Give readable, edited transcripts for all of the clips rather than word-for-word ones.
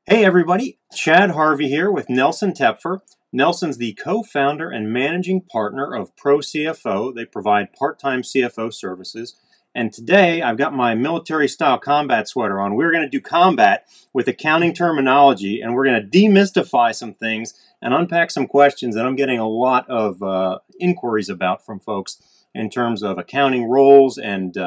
Hey everybody, Chad Harvey here with Nelson Tepfer. Nelson's the co-founder and managing partner of ProCFO. They provide part-time CFO services. And today I've got my military-style combat sweater on. We're going to do combat with accounting terminology, and we're going to demystify some things and unpack some questions that I'm getting a lot of inquiries about from folks in terms of accounting roles and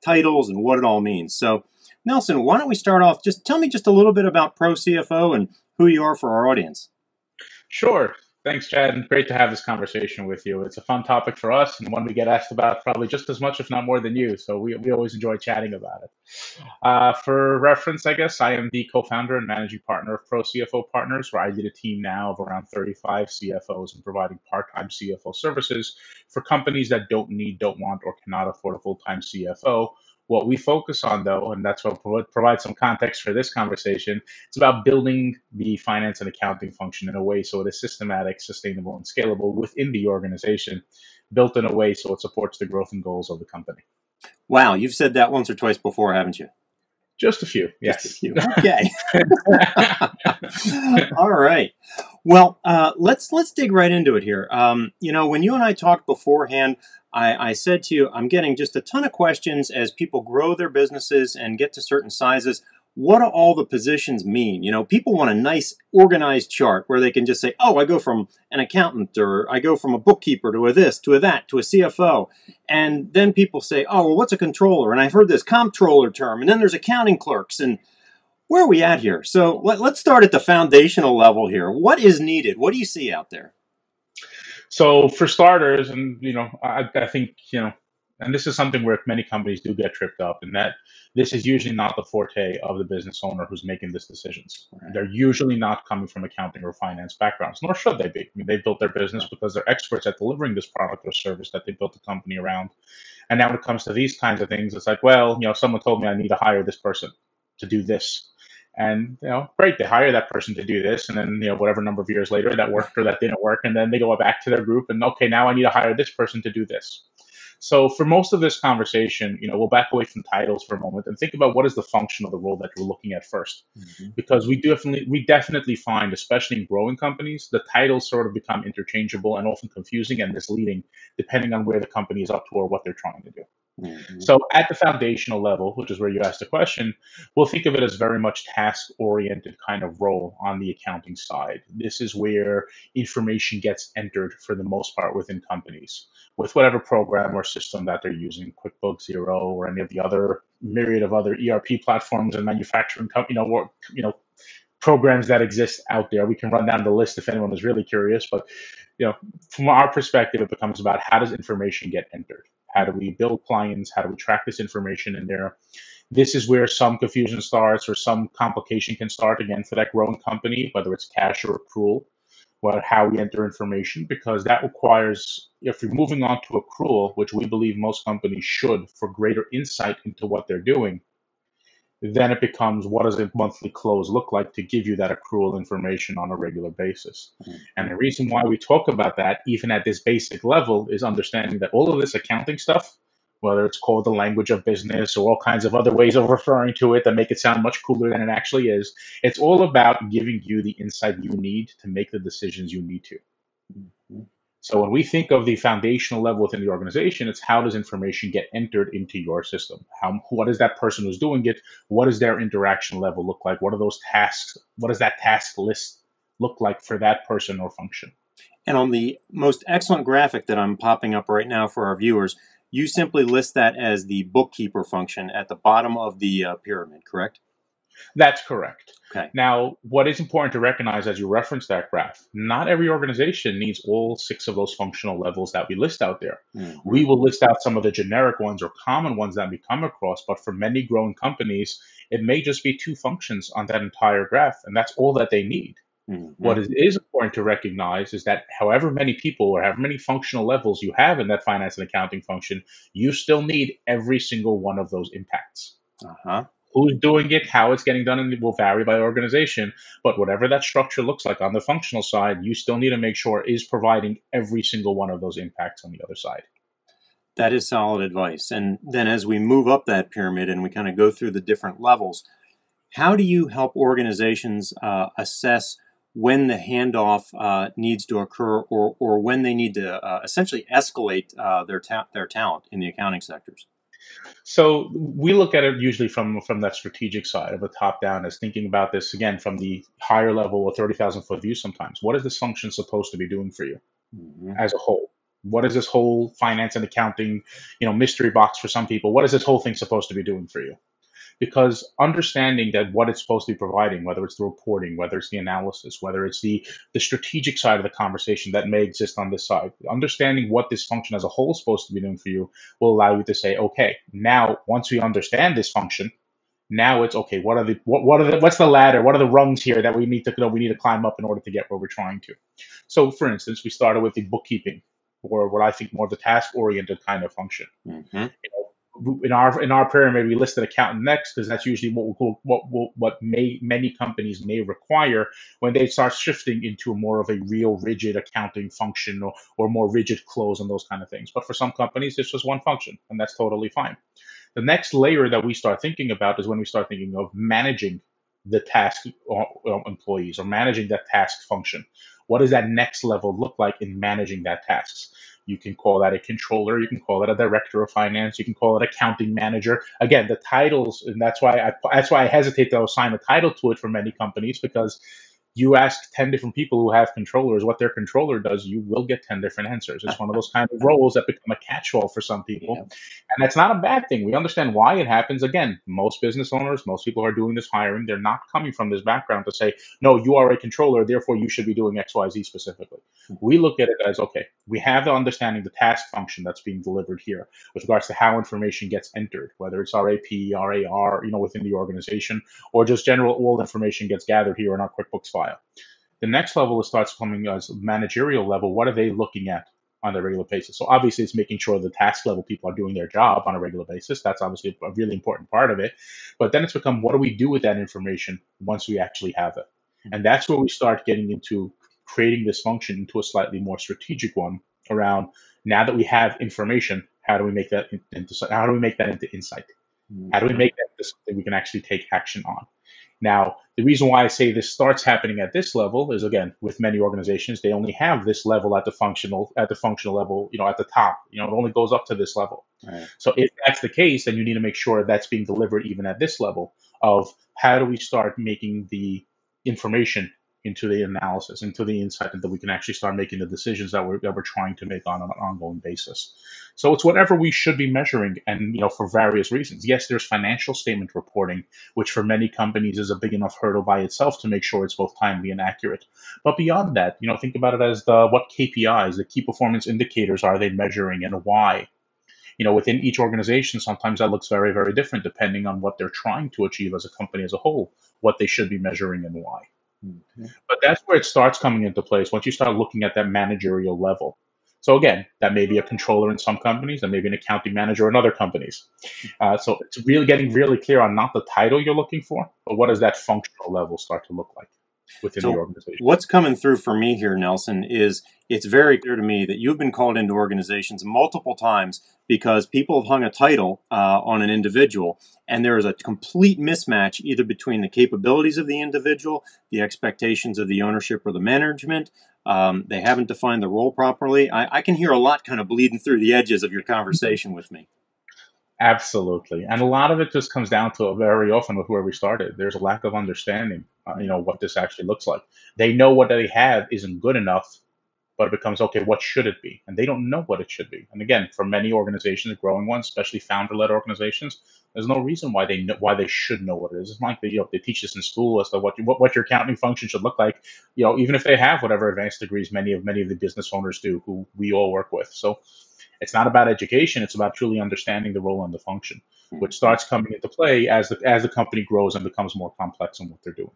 titles and what it all means. So Nelson, why don't we start off, just tell me just a little bit about ProCFO and who you are for our audience. Sure. Thanks, Chad. And great to have this conversation with you. It's a fun topic for us and one we get asked about probably just as much, if not more than you. So we always enjoy chatting about it. For reference, I guess, I am the co-founder and managing partner of ProCFO Partners, where I lead a team now of around 35 CFOs and providing part-time CFO services for companies that don't need, don't want, or cannot afford a full-time CFO. What we focus on, though, and that's what provides some context for this conversation, it's about building the finance and accounting function in a way so it is systematic, sustainable, and scalable within the organization, built in a way so it supports the growth and goals of the company. Wow, you've said that once or twice before, haven't you? Just a few, yes. Just a few. Okay. All right. Well, let's dig right into it here. When you and I talked beforehand, I said to you, I'm getting just a ton of questions as people grow their businesses and get to certain sizes. What do all the positions mean? People want a nice organized chart where they can just say, oh, I go from an accountant, or I go from a bookkeeper to a this, to a that, to a CFO. And then people say, oh, well, what's a controller? And I've heard this comptroller term. And then there's accounting clerks. And where are we at here? So let's start at the foundational level here. What is needed? What do you see out there? So for starters, and I think and this is something where many companies do get tripped up, in that this is usually not the forte of the business owner who's making these decisions. Right. They're usually not coming from accounting or finance backgrounds, nor should they be. I mean, they built their business because they're experts at delivering this product or service that they built the company around. And now when it comes to these kinds of things, it's like, well, someone told me I need to hire this person to do this. And, great, they hire that person to do this. And then, whatever number of years later, that worked or that didn't work. And then they go back to their group and, okay, now I need to hire this person to do this. So for most of this conversation, we'll back away from titles for a moment and think about what is the function of the role that you're looking at first. Mm-hmm. Because we definitely find, especially in growing companies, the titles sort of become interchangeable and often confusing and misleading, depending on where the company is up to or what they're trying to do. Mm-hmm. So at the foundational level, which is where you asked the question, we'll think of it as very much task-oriented kind of role on the accounting side. This is where information gets entered for the most part within companies with whatever program or system that they're using, QuickBooks, Xero, or any of the other myriad of other ERP platforms and manufacturing programs that exist out there. We can run down the list if anyone is really curious, but from our perspective, it becomes about how does information get entered? How do we build clients? How do we track this information in there? This is where some confusion starts or some complication can start, again, for that growing company, whether it's cash or accrual, or how we enter information, because that requires, if you're moving on to accrual, which we believe most companies should for greater insight into what they're doing, then it becomes, what does a monthly close look like to give you that accrual information on a regular basis? Mm-hmm. And the reason why we talk about that, even at this basic level, is understanding that all of this accounting stuff, whether it's called the language of business or all kinds of other ways of referring to it that make it sound much cooler than it actually is, it's all about giving you the insight you need to make the decisions you need to. Mm-hmm. So when we think of the foundational level within the organization, it's how does information get entered into your system? What is that person who's doing it? What does their interaction level look like? What are those tasks? What does that task list look like for that person or function? And on the most excellent graphic that I'm popping up right now for our viewers, you simply list that as the bookkeeper function at the bottom of the pyramid, correct? That's correct. Okay. Now, what is important to recognize as you reference that graph, not every organization needs all 6 of those functional levels that we list out there. Mm-hmm. We will list out some of the generic ones or common ones that we come across, but for many growing companies, it may just be 2 functions on that entire graph, and that's all that they need. Mm-hmm. What is important to recognize is that however many people or however many functional levels you have in that finance and accounting function, you still need every single one of those impacts. Uh-huh. Who's doing it, how it's getting done, and it will vary by organization. But whatever that structure looks like on the functional side, you still need to make sure is providing every single one of those impacts on the other side. That is solid advice. And then as we move up that pyramid and we kind of go through the different levels, How do you help organizations assess when the handoff needs to occur, or when they need to essentially escalate their talent in the accounting sectors? So we look at it usually from that strategic side of a top down, as thinking about this again from the higher level or 30,000 foot view. Sometimes, what is this function supposed to be doing for you Mhm. as a whole? What is this whole finance and accounting, mystery box for some people? What is this whole thing supposed to be doing for you? Because understanding that what it's supposed to be providing, whether it's the reporting, whether it's the analysis, whether it's the strategic side of the conversation that may exist on this side, understanding what this function as a whole is supposed to be doing for you will allow you to say, okay, now once we understand this function, now it's okay. What's the ladder? What are the rungs here that we need to climb up in order to get where we're trying to? So, for instance, we started with the bookkeeping, or what I think more of the task oriented kind of function. Mhm. In our pyramid, we listed accountant next because that's usually many companies may require when they start shifting into a more of a real rigid accounting function, or more rigid close and those kind of things. But for some companies, it's just one function, and that's totally fine. The next layer that we start thinking about is when we start thinking of managing the task employees, or managing that task function. What does that next level look like in managing that tasks? You can call that a controller. You can call it a director of finance. You can call it accounting manager. Again, the titles, and that's why I hesitate to assign a title to it for many companies, because you ask 10 different people who have controllers what their controller does, you will get 10 different answers. It's one of those kind of roles that become a catch-all for some people. Yeah. And that's not a bad thing. We understand why it happens. Again, most business owners, most people who are doing this hiring, they're not coming from this background to say, no, you are a controller, therefore you should be doing XYZ specifically. We look at it as, okay, we have the understanding the task function that's being delivered here with regards to how information gets entered, whether it's RAP, RAR, within the organization, or just general all information gets gathered here in our QuickBooks file. The next level starts coming as managerial level. What are they looking at on a regular basis? So obviously, it's making sure the task level people are doing their job on a regular basis. That's obviously a really important part of it. But then it's become, what do we do with that information once we actually have it? And that's where we start getting into creating this function into a slightly more strategic one around, now that we have information, how do we make that into insight? How do we Mhm. make that into something we can actually take action on? Now, the reason why I say this starts happening at this level is, again, with many organizations, they only have this level at the functional level, at the top. It only goes up to this level. Right. So if that's the case, then you need to make sure that's being delivered even at this level of, how do we start making the information into the analysis, into the insight, and that we can actually start making the decisions that we're trying to make on an ongoing basis. So it's whatever we should be measuring, and for various reasons. Yes, there's financial statement reporting, which for many companies is a big enough hurdle by itself to make sure it's both timely and accurate. But beyond that, think about it as what KPIs, the key performance indicators, are they measuring, and why? Within each organization, sometimes that looks very, very different depending on what they're trying to achieve as a company as a whole, what they should be measuring and why. Mhm. But that's where it starts coming into place once you start looking at that managerial level. So again, that may be a controller in some companies, that may be an accounting manager in other companies. So it's really getting really clear on not the title you're looking for, but what does that functional level start to look like within the So, organization? what's coming through for me here, Nelson, is it's very clear to me that you've been called into organizations multiple times because people have hung a title on an individual, and there is a complete mismatch either between the capabilities of the individual, the expectations of the ownership or the management. They haven't defined the role properly. I can hear a lot kind of bleeding through the edges of your conversation with me. Absolutely. And a lot of it just comes down to, very often, with where we started. There's a lack of understanding, what this actually looks like. They know what they have isn't good enough, but it becomes, okay, what should it be? And they don't know what it should be. And again, for many organizations, growing ones, especially founder-led organizations, there's no reason why they should know what it is. It's not like they teach this in school as to what your accounting function should look like. Even if they have whatever advanced degrees many of the business owners do, who we all work with. So it's not about education; it's about truly understanding the role and the function, which Mhm. starts coming into play as the company grows and becomes more complex in what they're doing.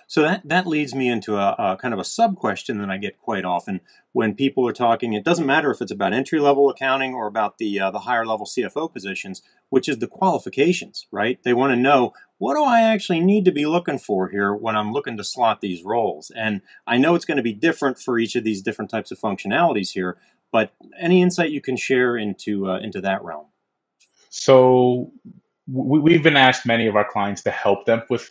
So that leads me into a kind of a sub question that I get quite often when people are talking. It doesn't matter if it's about entry level accounting or about the higher level CFO positions, which is the qualifications, right? They want to know, what do I actually need to be looking for here when I'm looking to slot these roles? And I know it's going to be different for each of these different types of functionalities here, but any insight you can share into that realm? So we've been asked many of our clients to help them with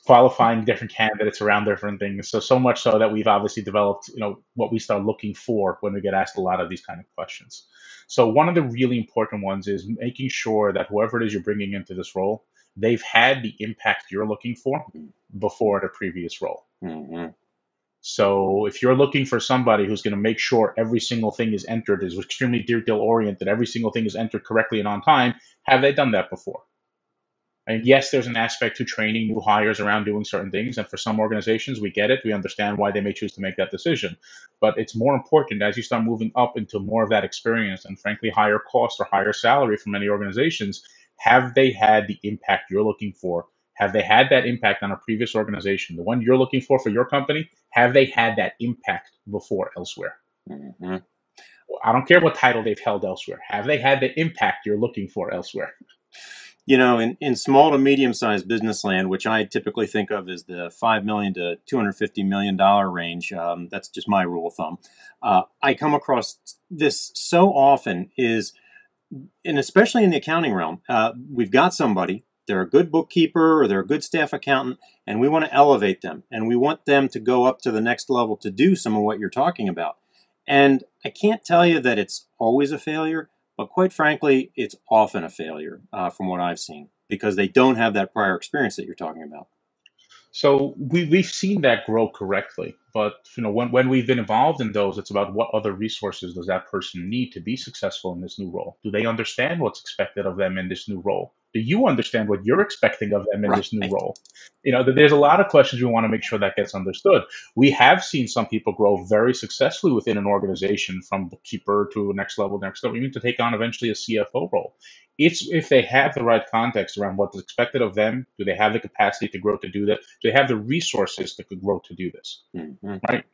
qualifying different candidates around different things. So much so that we've obviously developed what we start looking for when we get asked a lot of these kind of questions. So one of the really important ones is making sure that whoever it is you're bringing into this role, they've had the impact you're looking for before the previous role. Mm-hmm. So if you're looking for somebody who's going to make sure every single thing is entered, is extremely detail oriented, every single thing is entered correctly and on time, have they done that before? And yes, there's an aspect to training new hires around doing certain things. And for some organizations, we get it. We understand why they may choose to make that decision. But it's more important as you start moving up into more of that experience and frankly, higher cost or higher salary for many organizations. Have they had the impact you're looking for? Have they had that impact on a previous organization? The one you're looking for your company, have they had that impact before elsewhere? Mm-hmm. I don't care what title they've held elsewhere. Have they had the impact you're looking for elsewhere? In small to medium-sized business land, which I typically think of as the $5 million to $250 million range, that's just my rule of thumb. I come across this so often and especially in the accounting realm, we've got somebody, they're a good bookkeeper or they're a good staff accountant, and we want to elevate them, and we want them to go up to the next level to do some of what you're talking about. And I can't tell you that it's always a failure, but quite frankly, it's often a failure from what I've seen because they don't have that prior experience that you're talking about. So we've seen that grow correctly, but when we've been involved in those, it's about what other resources does that person need to be successful in this new role? Do they understand what's expected of them in this new role? Do you understand what you're expecting of them in this new Right. role? There's a lot of questions we want to make sure that gets understood. We have seen some people grow very successfully within an organization from bookkeeper to next level, even to take on eventually a CFO role. It's if they have the right context around what's expected of them. Do they have the capacity to grow to do that? Do they have the resources to grow to do this? Mm-hmm. Right?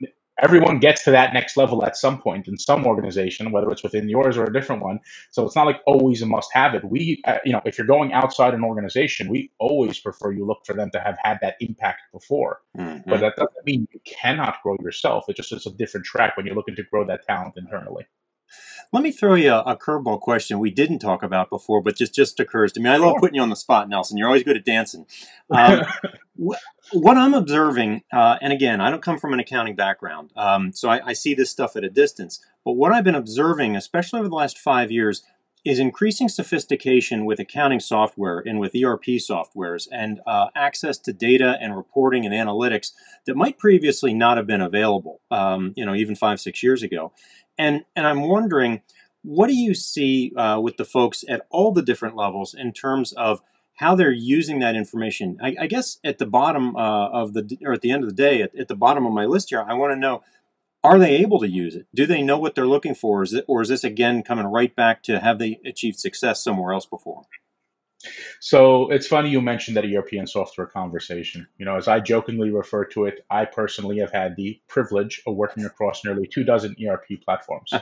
Everyone gets to that next level at some point in some organization, whether it's within yours or a different one. So it's not like always a must-have it. If you're going outside an organization, we always prefer you look for them to have had that impact before. Mm-hmm. But that doesn't mean you cannot grow yourself. It's a different track when you're looking to grow that talent internally. Let me throw you a curveball question we didn't talk about before, but just occurs to me. I love putting you on the spot, Nelson. You're always good at dancing. What I'm observing, and again, I don't come from an accounting background, so I see this stuff at a distance. But what I've been observing, especially over the last 5 years, is increasing sophistication with accounting software and with ERP softwares and access to data and reporting and analytics that might previously not have been available, even 5-6 years ago. And I'm wondering, what do you see with the folks at all the different levels in terms of how they're using that information? I guess at the bottom or at the end of the day, at the bottom of my list here, I want to know, are they able to use it? Do they know what they're looking for? Or is this again coming right back to have they achieved success somewhere else before? So it's funny you mentioned that ERP and software conversation. As I jokingly refer to it, I personally have had the privilege of working across nearly 24 ERP platforms.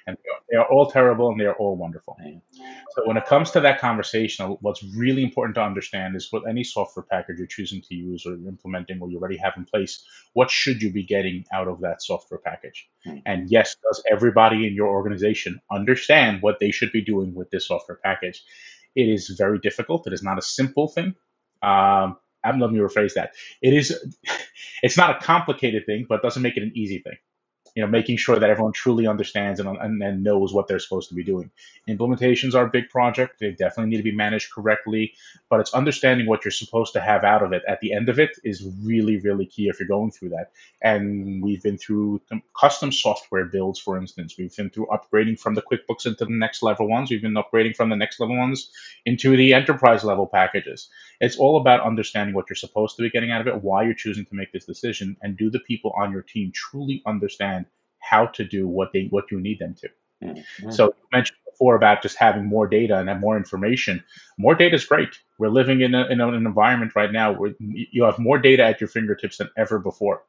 And they are all terrible and they are all wonderful. So when it comes to that conversation, what's really important to understand is what any software package you're choosing to use or implementing or you already have in place, what should you be getting out of that software package? And yes, does everybody in your organization understand what they should be doing with this software package? It is very difficult. It is not a simple thing. Let me rephrase that. It's not a complicated thing, but it doesn't make it an easy thing. Making sure that everyone truly understands and knows what they're supposed to be doing. Implementations are a big project. They definitely need to be managed correctly, but it's understanding what you're supposed to have out of it at the end of it is really, really key if you're going through that. And we've been through custom software builds, for instance. We've been through upgrading from the QuickBooks into the next level ones. We've been upgrading from the next level ones into the enterprise level packages. It's all about understanding what you're supposed to be getting out of it, why you're choosing to make this decision, and do the people on your team truly understand how to do what you need them to. Mm-hmm. So you mentioned before about just having more data and more information. More data is great. We're living in an environment right now where you have more data at your fingertips than ever before.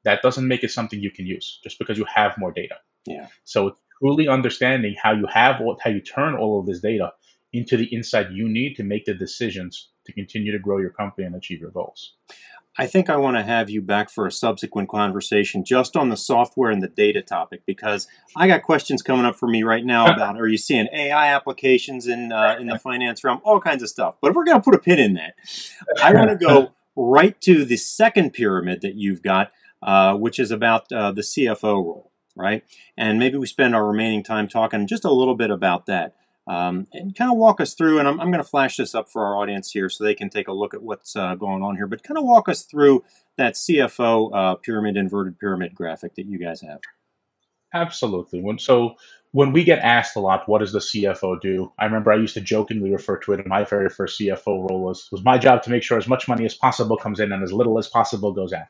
That doesn't make it something you can use just because you have more data. Yeah. So it's truly understanding how you turn all of this data into the insight you need to make the decisions to continue to grow your company and achieve your goals. I think I want to have you back for a subsequent conversation just on the software and the data topic, because I got questions coming up for me right now about, are you seeing AI applications in the finance realm, all kinds of stuff. But if we're going to put a pin in that, I want to go right to the second pyramid that you've got, which is about the CFO role, right? And maybe we spend our remaining time talking just a little bit about that. And kind of walk us through, and I'm going to flash this up for our audience here so they can take a look at what's going on here, but kind of walk us through that CFO inverted pyramid graphic that you guys have. Absolutely. When we get asked a lot, what does the CFO do? I remember I used to jokingly refer to it in my very first CFO role was my job to make sure as much money as possible comes in and as little as possible goes out.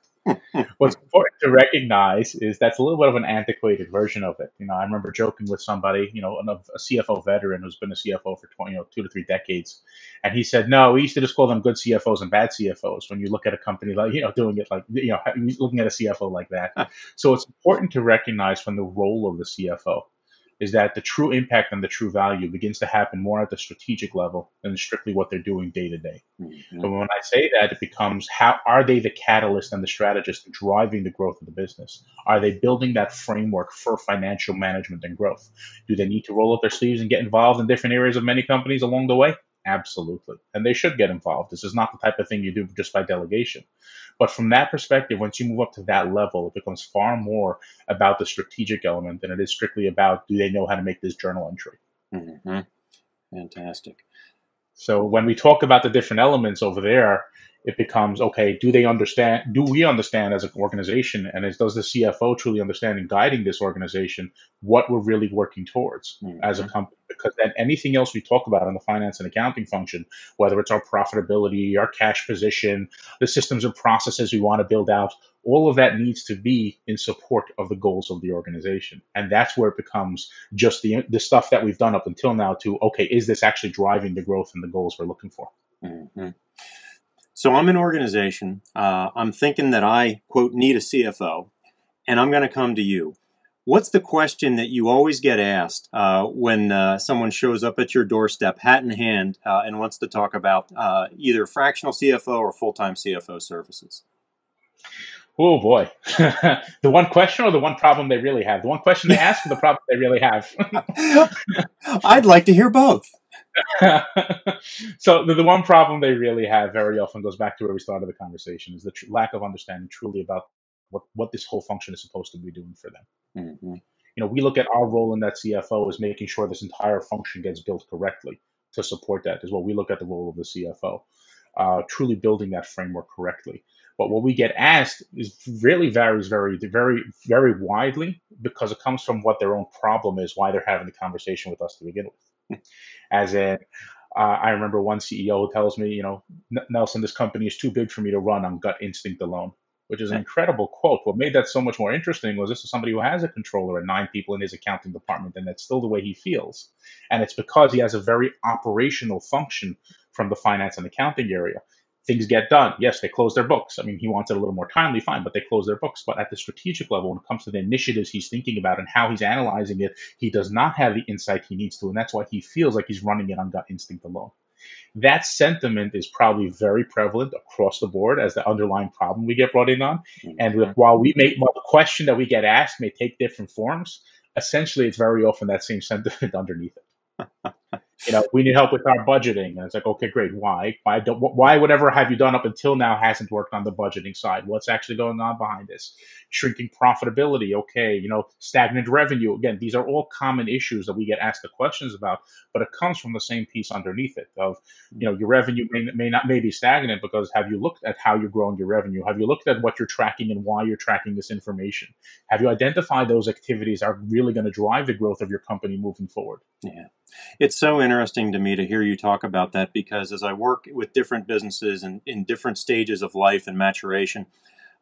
What's important to recognize is that's a little bit of an antiquated version of it. I remember joking with somebody, a CFO veteran who's been a CFO for 2 to 3 decades, and he said, "No, we used to just call them good CFOs and bad CFOs." When you look at a company like, doing it like, looking at a CFO like that. So it's important to recognize from the role of the CFO is that the true impact and the true value begins to happen more at the strategic level than strictly what they're doing day to day. Mm-hmm. So when I say that, it becomes, how are they the catalyst and the strategist driving the growth of the business? Are they building that framework for financial management and growth? Do they need to roll up their sleeves and get involved in different areas of many companies along the way? Absolutely. And they should get involved. This is not the type of thing you do just by delegation. But from that perspective, once you move up to that level, it becomes far more about the strategic element than it is strictly about, do they know how to make this journal entry? Mm-hmm. Fantastic. So when we talk about the different elements over there, it becomes, okay, do we understand as an organization, and does the CFO truly understand in guiding this organization what we're really working towards as a company? Because then anything else we talk about in the finance and accounting function, whether it's our profitability, our cash position, the systems and processes we want to build out, all of that needs to be in support of the goals of the organization. And that's where it becomes just the stuff that we've done up until now to, okay, is this actually driving the growth and the goals we're looking for? Mm-hmm. So I'm an organization. I'm thinking that I, quote, need a CFO, and I'm going to come to you. What's the question that you always get asked when someone shows up at your doorstep, hat in hand, and wants to talk about either fractional CFO or full-time CFO services? Oh boy. The one question or the one problem they really have? The one question they ask or the problem they really have? I'd like to hear both. So the one problem they really have very often goes back to where we started the conversation, is the lack of understanding truly about what this whole function is supposed to be doing for them. Mm-hmm. We look at our role in that CFO as making sure this entire function gets built correctly to support that is what we look at the role of the CFO, truly building that framework correctly. But what we get asked is really varies very, very, very widely, because it comes from what their own problem is, why they're having the conversation with us to begin with. As in, I remember one CEO who tells me, Nelson, this company is too big for me to run on gut instinct alone, which is an incredible quote. What made that so much more interesting was this is somebody who has a controller and 9 people in his accounting department, and that's still the way he feels. And it's because he has a very operational function from the finance and accounting area. Things get done. Yes, they close their books. I mean, he wants it a little more timely, fine, but they close their books. But at the strategic level, when it comes to the initiatives he's thinking about and how he's analyzing it, he does not have the insight he needs to. And that's why he feels like he's running it on gut instinct alone. That sentiment is probably very prevalent across the board as the underlying problem we get brought in on. And while the question that we get asked may take different forms, essentially it's very often that same sentiment underneath it. We need help with our budgeting. And it's like, okay, great. Why? Why whatever have you done up until now hasn't worked on the budgeting side? What's actually going on behind this? Shrinking profitability. Okay. Stagnant revenue. Again, these are all common issues that we get asked the questions about, but it comes from the same piece underneath it of, your revenue may be stagnant because have you looked at how you're growing your revenue? Have you looked at what you're tracking and why you're tracking this information? Have you identified those activities are really going to drive the growth of your company moving forward? Yeah. It's so interesting to me to hear you talk about that, because as I work with different businesses and in different stages of life and maturation,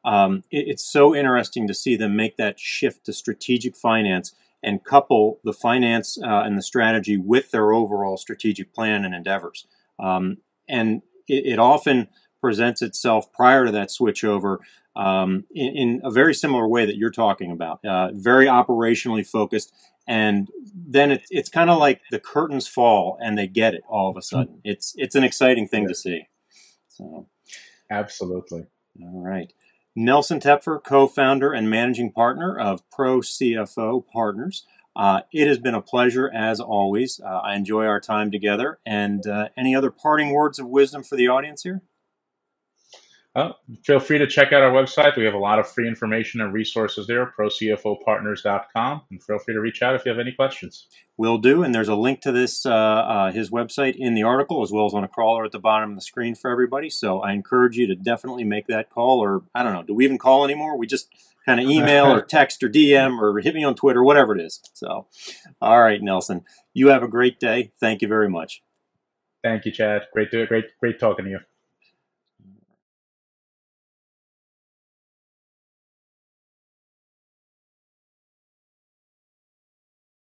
it's so interesting to see them make that shift to strategic finance and couple the finance and the strategy with their overall strategic plan and endeavors. And it often presents itself prior to that switchover in a very similar way that you're talking about, very operationally focused. And then it's kind of like the curtains fall and they get it all of a sudden. It's an exciting thing to see. So, absolutely. All right. Nelson Tepfer, co-founder and managing partner of ProCFO Partners. It has been a pleasure as always. I enjoy our time together. And any other parting words of wisdom for the audience here? Feel free to check out our website. We have a lot of free information and resources there, ProCFOPartners.com, and feel free to reach out if you have any questions. Will do, and there's a link to this his website in the article, as well as on a crawler at the bottom of the screen for everybody. So I encourage you to definitely make that call, or I don't know, do we even call anymore? We just kind of email or text or DM or hit me on Twitter, whatever it is. So, all right, Nelson, you have a great day. Thank you very much. Thank you, Chad. Great talking to you.